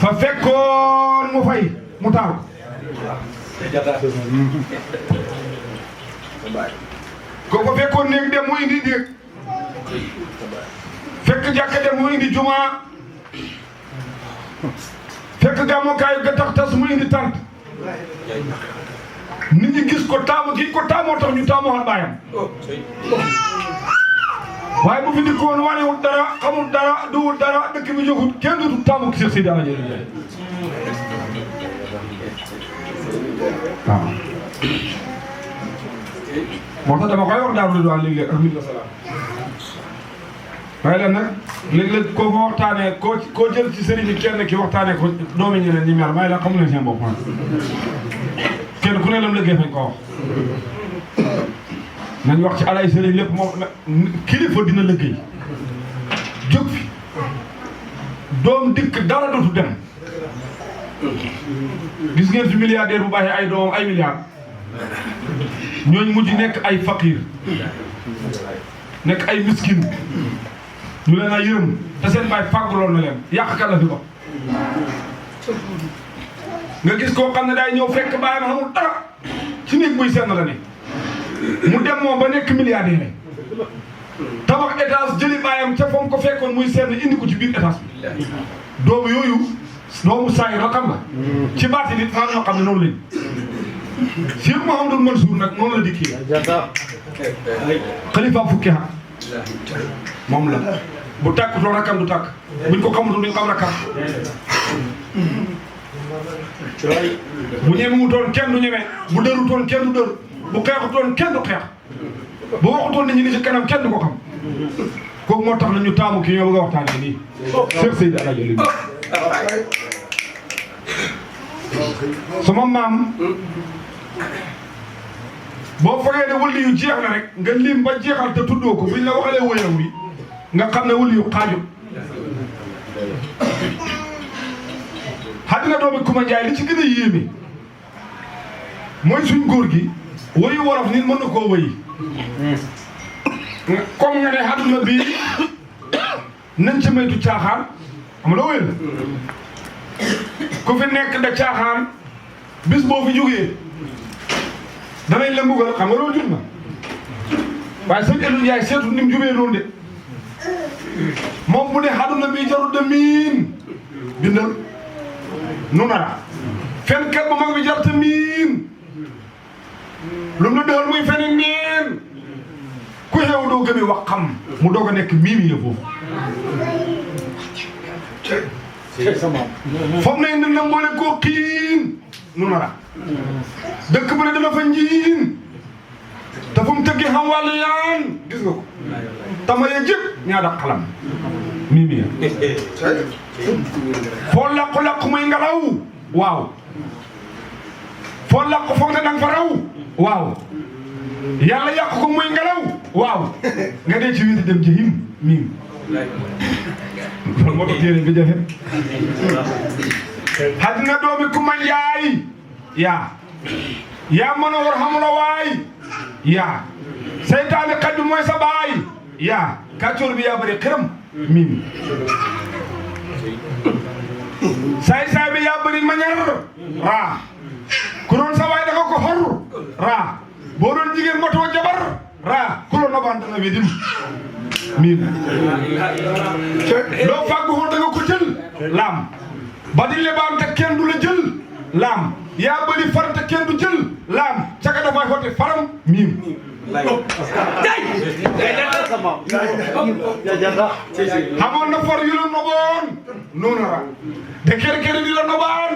fa fekkoon mu fay mu taal ko ko fekkoon néeg dem mu indi néeg fekk jàkka dem mu indi juma fekk gàmmukaayu ga tax tas mu indi tant nit ñi gis ko taamu gi ko taamoo tax ñu taamu xal baayam waaye bu fi dikkoon wanewul dara xamul dara duwul dara dëkk bi jógut kenn dootul taamu ki Seex Seydi Alaaji Ndiaye waaw moo tax dama koy wax daal di wax léeg-léeg ak la salaam waaye nag léeg-léeg koo ko waxtaanee koo jël ci sëriñ bi kenn ki waxtaanee ko doomi ñeneen ñi mer may la xamu leen seen bopp kenn ku ne lam liggéey fañ ko wax nañ wax ci alay sëriñ lépp moom kilifa dina liggéey jóg fi doom dikk dara dootu dem gis ngeen fi milliardaire bu baaxee ay doomam ay milliards ñooñu mujj nekk ay fakir nekk ay miskin ñu leen a yërëm te seen baay fàgguloon na leen yàqkat la fi ko nga gis koo xam ne day ñëw fekk baayam xamul dara ci néeg buy senn la ne mu dem moom ba nekk milliardaire tabax étage jëli baayam ca foom ko fekkoon muy senn indi ko ci biir étage bi doomu yooyu doomu saa yi rakam la ci baati nit faa ñoo xam ne noonu lañ Cheikh Mouhamadou Mansour nag noonu la dikkee xalifa fukki at moom la bu tàkkutoo rakam du tàkk buñ ko xamutoon duñ xam rakam bu ñemewutoon kenn du ñeme bu dërutoon kenn du dër bu xeexutoon kenn du xeex bu waxutoon nit ñi ni ci kanam kenn du ko xam kooku moo tax na ñu taamu kii ñoo bëgg a waxtaanee nii Seex Seydi Alaaji Ndiaye sama maam boo fogee ne wëli yu jeex na rek nga lim ba jeexal te tuddoo ko buñ la waxalee wëyam wi nga xam ne wëli yu xaaju xaddina doomi Kuma Njaay li ci gën a yéeme mooy suñ góor gi wëyu wolof nit mën na koo wëyi comme nga ne xadduna bii nañ ci maytu caaxaan xam la wëy la ku fi nekk da caaxaan bis boo fi jógee danañ la mbugal xam nga loolu jur na waaye sëñ Ibnou Ndiaye seetu ni mu jubee noonu de moom bu ne xaduna bi jarul de miin bindal nu nara fenkat bu mag bi jar te miin lu mu la defal muy fene neen ku xew doo gëmee wax xam mu doog a nekk miimi la foofu foofu nañ ne nag moo ne koo xiin nu nara dëkk bu ne dana fa njiin te fu mu tëggee xam wàllu yaan gis nga ko tama ye jëpp ñaa da xalam miimi ya foo làqu-làqu muy ngelaw waaw foo làqu foog ne danga fa raw waaw yàlla yàq ko muy ngelaw waaw nga dee ci wiiti dem ci him miim loolu moo tax téere bi jafe xaddina doomi Kuma Njaay yaa mën a war xamula waay yaa seytaane xaj mooy sa baay yaa kàccoor bi yaa bëri xiram miim saay-saay bi yaa bëri mañar raa ku doon sa waay daga ko xor raa boo doon jigéen matoo jabar raa ku loon nobaan dana wi dim miim loo fàggu xool danga ko jël laam ba di lebaan te kenn du la jël laam yaa bëri far te kenn du jël laam caga dafay xotti faram miim xamoon na for yu la noboon nuunara de kere di la nobaan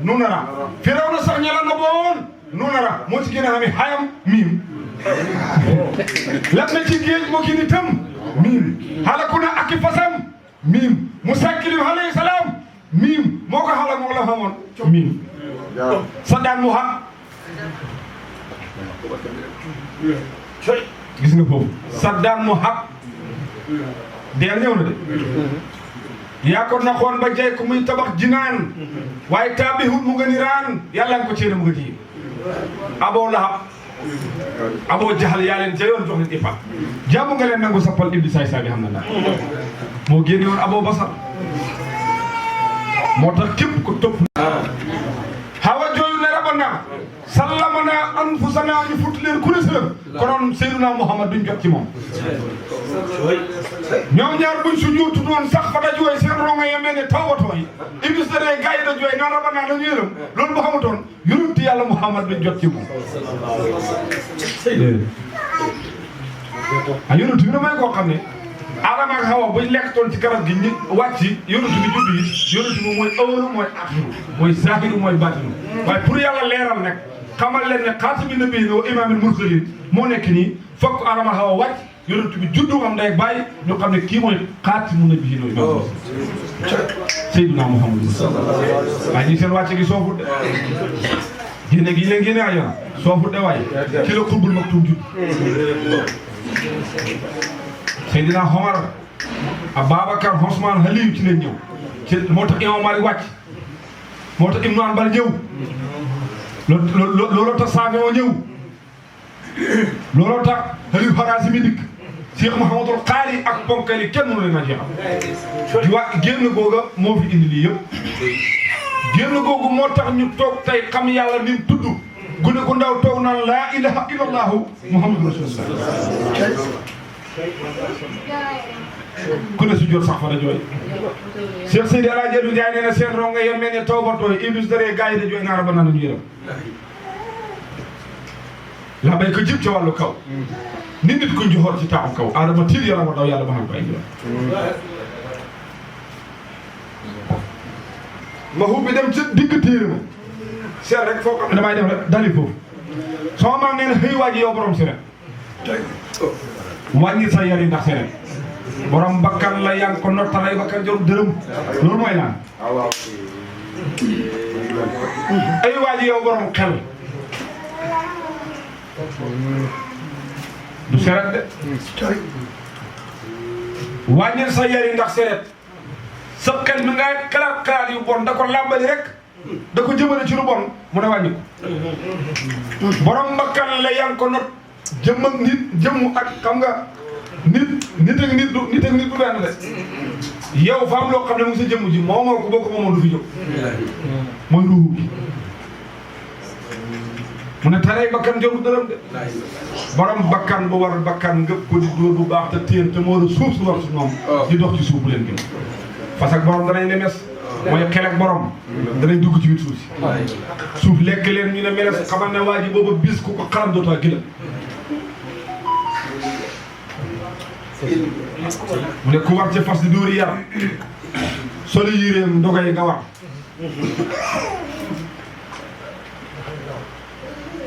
nuunara firaw na sax ña la noboon nuunara moo ci gën a xami xayam miim lam na ci géej moo ki ni tam miim xalaku na aki fasam miim Musaa Kilim alayhi salaam miim moo ko xalak moo la xamoon miim sa daan mu xam gis nga foofu Saddam mu xaq deel ñëw na de yaa ko naxoon ba jay ko muy tabax jinaan waaye taabihut mu nga ni raan yàlla nga ko ceene mu nga ji aboo lahab Aboo Jahal yaa leen ca yoon jox leen ipa jaamu nga leen nangu sappal ibbi saay saay bi xam na daal moo génne woon Aboo Basar moo tax képp ko topp hawa jooyu ne rabbana sallamana anfusana ñu futti leen ku ne sërëm konoon Seydina Muhammad duñ jot ci moom ñoom ñaar buñ su juutu noonu sax fa da jooy seen ronga yemee ne tawatoo yi iblis da dee gars yi da jooy naan rabbana dañu yërëm loolu bu xamutoon yonent yàlla Muhammad duñ jot ci moom ah yonent bi damay koo xam ne Adama ak Hawa buñ lekk ci garab gi ñi wàcc yonent bi judd yi yonent bi mooy awalu mooy axiru mooy zaahiru mooy baatinu waaye pour yàlla leeral nag xamal leen ne xaatimi nabiyyiin wa imaamil mursaliin moo nekk nii fokk Adama ak Hawa wàcc yonent bi juddu am day bàyyi ñu xam ne kii mooy xaatimu nabiyyiin wa imaamil mursaliin Seydina Muhammad waaye ñi seen wàcc gi soofut de génne gi leen génne ayoon soofut de waaye ci la xurbul maktuum judd Seydina Omar Ababacar Ousmane Aliou ci leen ñëw ci moo tax Imam Malik wàcc moo tax Ibnu Hanbal ñëw looloo tax Saafi oo ñëw looloo tax Aliou Harazimi dikk Cheikh Mouhamadul Qaari ak ponkali kenn mënu leen a jeexal di wax génn googa moo fi indi lii yëpp génn googu moo tax ñu toog tey xam yàlla ni mu tudd gune gu ndaw toog naan laa ilaha illallahu Muhammadu rasulullah ku ne su jot sax fa da jooy Cheikh Seydi El Hadji Abdou Ndiaye nee na seen ronga yem mel ne taw ba tooy iblis daree gars yi da jooy naara ba naan ñu yërëm la bay ko jib ci wàllu kaw ni nit ku joxoon ci taaxu kaw adama tiir yaram daw yàlla ba xam ko ay jërëm ma hubbi dem ci digg téere ma seet rek foo xam ne damay def rek dali foofu sama maam nee na xëy waa ji yow borom si rek wàññi sa yar yi ndax seen borom bakkan la yaa ngi ko nottalay bakkan jarul dërëm loolu mooy naan ay waa ji yow borom xel du seret de wàññi sa yar yi ndax seret sa xel mi ngay xalaat yu bon da ko làmbali rek da ko jëmale ci lu bon mu ne wàññi ko borom bakkan la yaa ngi ko not jëmm ak nit jëmm ak xam nga nit ak nit du benn de yow fa am loo xam ne mu ngi sa jëmm ji moomoo ko boo ko moomoon du fi jóg mooy ruuhu bi mu ne tarey bakkan jarul dërëm de borom bakkan bu war bakkan ngëpp ko di dóor bu baax te téen te moo war a suuf su war su ñoom di dox ci suuf bu leen gën parce que borom danañ ne mes mooy xel ak borom danañ dugg ci biir suuf si suuf lekk leen ñu ne meles xamal ne waa ji booba bis ku ko xaram dootoo gila mu ne ku war ci fas di dóori yar soli yéreem ndogay nga war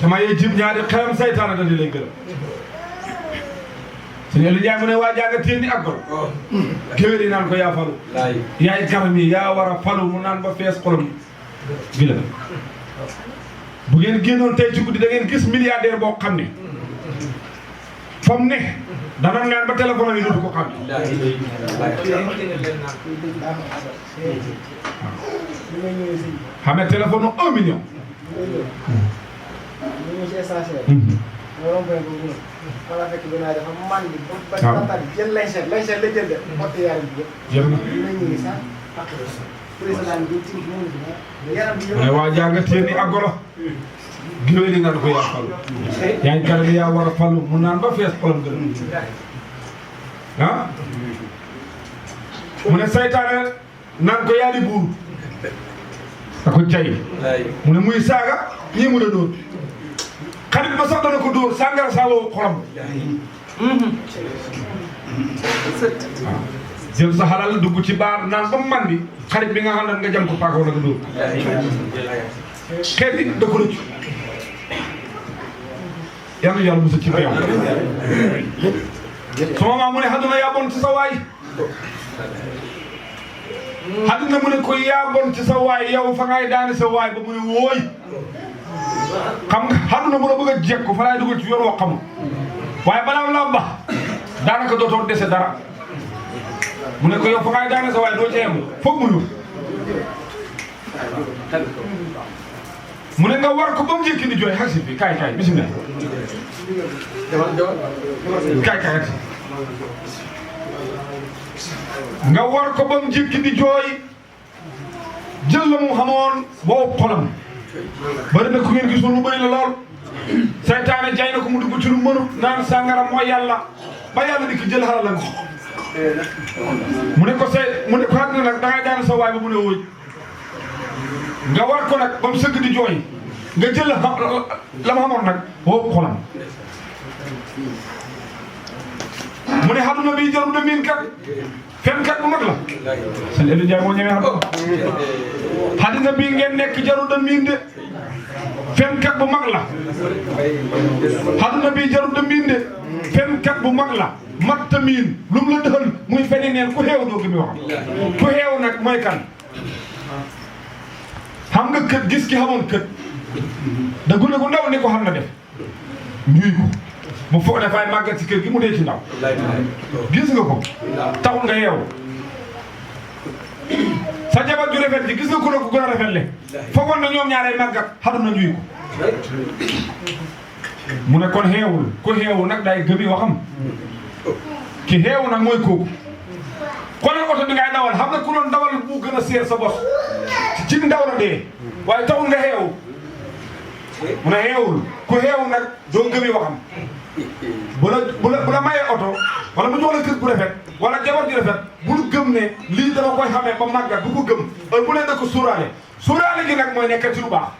tama yee jib ñaari xelam saytaana da di lay gërëm sëñ Aliou Ndiaye mu ne waa jaa nga téen ni ak gol géwél yi naan ko yaa falu yaay garam yi yaa war a falu mu naan ba fees xolam bi la bu ngeen génnoon tey ci guddi da ngeen gis milliardaire boo xam ne fam ne dana ngaan ba téléphone yi dootu ko xam xamee téléphone 1 million mais waa jàng téen ni ak golo géwél yi naan ko yaa falu yaay garab yaa war a falu mu naan ba fees xolam gën ah mu ne saytaane naan ko yaa di buur da ko cay mu ne muy saaga ñii mu da dóor xarit ba sax dana ko dóor sàngara saa woo xolam waaw jël sa xalal dugg ci baar naan ba mandi xarit bi nga xam ne nga jam ko paaka wala nga dóor xeet yi da ko rëccu yàlla yàlla musa ci beew sama maam mu ne xaduna yaa bon ci sa waay xaduna mu ne ko yaa bon ci sa waay yow fa ngay daane sa waay ba mu ne wooy xam nga xaduna mu la bëgg a jekku fa laay dugal ci yoon woo xamul waaye balaa la ba daanaka dootoo dese dara mu ne ko yow fa ngay daane sa waay doo ci yem foog mu ñëw mu ne nga war ko ba mu njëkk di jooy xag si fi kaay bisimilah kaay xag si nga war ko ba mu njëkk di jooy jël la mu xamoon boo xolam bari na ku ngeen gis lu bëri la lool seytaane jaay na ko mu dugg ci lu mënu naan sàngara mooy yàlla ba yàlla di ko jël xalalam mu ne ko xam ne nag da ngay daan sa waay ba mu ne wóoy nga war ko nag ba mu sëgg di jooy nga jël la ma xamoon nag boo xolam mu ne xaduna bi jarul na miin kat fenkat bu mag la sëñ Eliou Ndiaye moo ñëwee xam xaduna bi ngeen nekk jarul na miin de fenkat bu mag la xaduna bi jarul na miin de fenkat bu mag la matta miin lu mu la dëxal muy feni neen ku xeew doo gi muy wax ku xeew nag mooy kan xam nga kët gis ki xamoon kët da gune gu ndaw ni ko xam na def ñuy ko mu foog dafay màggat ci kër gi mu dee ci ndaw gis nga ko taxul nga yeewu sa jabar ju rafet ji gis nga ku ne ko gën a rafet le foogoon na ñoom ñaaree màggat xadu na ñuy ko mu ne kon xeewul ku xeewu nag day gëmi waxam ki xeewu nag mooy kooku xoolal oto bi ngay dawal xam nga ku doon dawal bu gën a seer sa bos ci ndaw la dee waaye taxul nga xeewu mu ne xeewul ku xeewu nag doo gëmi waxam bu la mayee oto wala mu jox la kër bu rafet wala jabar ju rafet bul gëm ne lii dama koy xamee ba màggat bu ko gëm heure bu ne da ko suuraale gi nag mooy nekk ci lu baax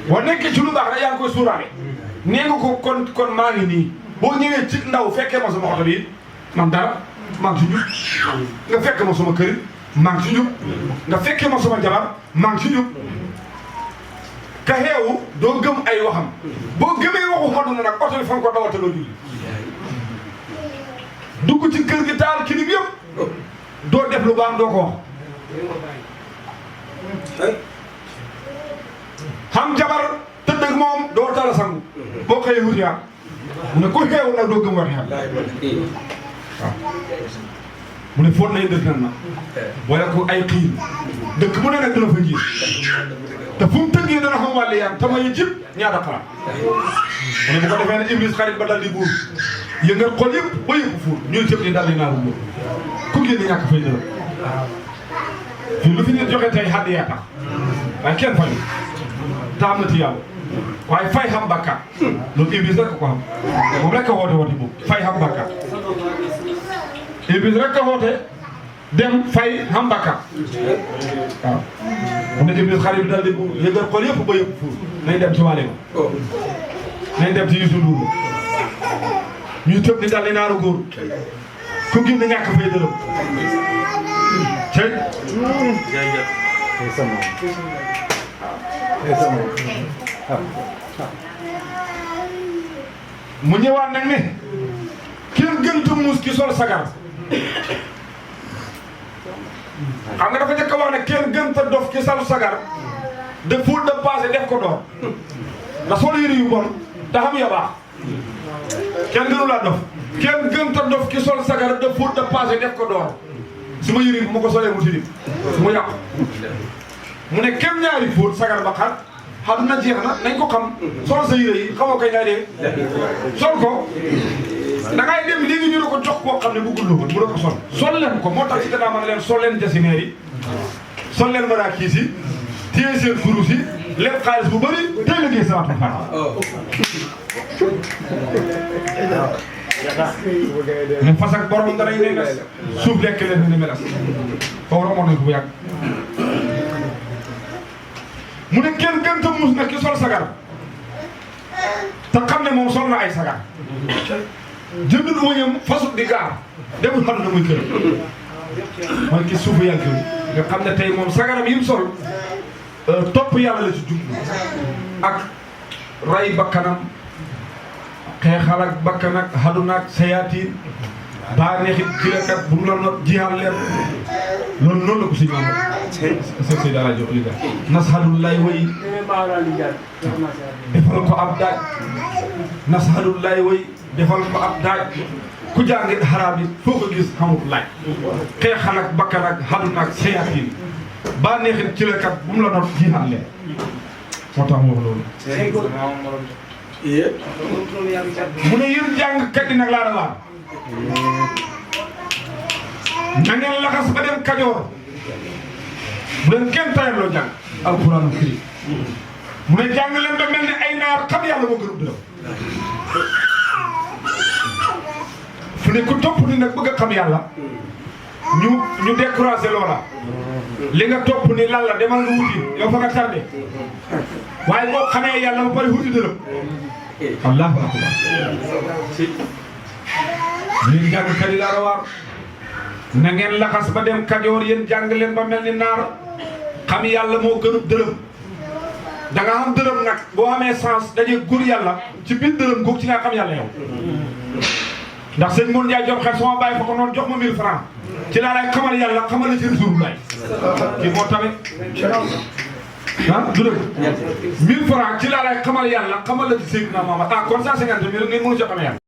boo nekkee ci lu baax rek yaa ngi koy suuraale nee nga ko kon maa ngi nii boo ñëwee ci ndaw fekkee ma sama oto bi man dara maa ngi ci jub nga fekkee ma sama kër maa ngi ci jub nga fekkee ma sama jabar maa ngi ci jub ka xeewu doo gëm ay waxam boo gëmee waxu xaduna nag oto bi fa nga ko dawal te doo julli dugg ci kër gi taal kilim yëpp doo def lu baax doo ko wax xam jabar tëdd ak moom doo tala sangu boo xëyee wut yaa mu ne ku xeewu nag doo gëm wax yàlla waaw mu ne foot nañ dëkk nan na wala ko ay xiin dëkk bu ne nag dina fa njiit te fu mu tëggee dana xam wàllu yaan te may jib ñaata xalaat mu ne bu ko defee ne Iblis xarit ba dal di buur yëngal xol yëpp ba yëpp fuur ñuy tëb di dal di naaru buur ku génn ñàkk fay dërëm fii lu fi nit joxe tey xaddi yaa tax waaye kenn fayu te am na ci yàlla waaye fay xam bàkkaar loolu Iblis rek ko xam moom rek a woote boobu fay xam bàkkaar Iblis rek a woote dem fay xam bàkkaar waaw mu ne Iblis xarit bi dal di buur yëngal xol yëpp ba yëpp fuur nañ dem ci wàlle ma nañ dem ci Youssou Ndour ñuy tëb di dal di naaru góor ku génn ñàkk fay dërëm cey mu ñëwaat nag ne kenn gënta muus ki sol sagar xam nga dafa njëkk a wax ne kenn gënta dof ki sol sagar de fóot de passé def ko door ndax sol yëre yu bon te xam ya baax kenn gënu laa dof kenn gënta dof ki sol sagar de fóot de passé def ko door su ma yëre bu ma ko solee mu tilim mu yàqu mu ne kenn ñaari fóot sagar ba xar xam na jeex na nañ ko xam sol sa yére yi xamoo koy ngay dee sol ko da ngay dem léegi ñu ne ko jox koo xam ne bëggul la ko bu la ko sol leen ko moo tax ci gannaaw ma leen sol leen jasineer yi sol leen maraakiis yi téye seen kurus yi lépp xaalis bu bëri tey liggéey sa waxtu xaalis ne fas ak borom danañ ne mes suuf lekk leen ne melas foofu ramoon nañ ko bu yàgg mu ne kenn gënta mus nag ki sol sagar te xam ne moom sol na ay sagar jëndul wëñam fasut di gaar demul xam na muy kër mooy ki suufu yàgg nga xam ne tey moom sagaram yi mu sol topp yàlla la ci jublu ak ray bakkanam xeexal ak bakkan ak xaduna ak sayaatiin baa neexit kilakat bu mu la not jihaal leen loolu noonu la ko si ñoom sey daala jox li daal nasxadul lay way defal ko ab daaj nasxadul lay way defal ko ab daaj ku jàngit xaraam yi foo ko gis xamut laaj xeexal ak bakkan ak xaduna ak sayaatiin baa neexit kilakat bu mu la not jihaal leen moo tax mu wax loolu. mu ne yéen jàngkat yi nag laa la waar. na ngeen laxas ba dem Kajoor bu leen kenn tayal loo jàng alxuraanu karim mu ne jàng leen ba mel ne ay naar xam yàlla moo gën a dërëm. fu ne ku topp ni nag bëgg a xam yàlla ñu découragé loola li nga topp ni lan la demal nga wuti yow fa nga tardé waaye boo xamee yàlla ba pare wuti dërëm. allahu akbar. ñun jàngkat yi laa waar na ngeen laxas ba dem Kajoor yéen jàng leen ba mel ni naar xam yàlla moo gën a dërëm. da nga am dërëm nag boo amee sens dañuy góor yàlla ci biir dërëm googu ci nga xam yàlla yow. ndax sëñ Mourou Ndiaye jox xel sama bàyyi fa ko noonu jox ma 1000 francs ci laa lay xamal yàlla xamal la ci Rasulullah kii moo tamit ah du dëgg 1000 francs ci laa lay xamal yàlla xamal la ci Seydina Muhammad ah kon 150 000 ngeen mënu ci xamee yàlla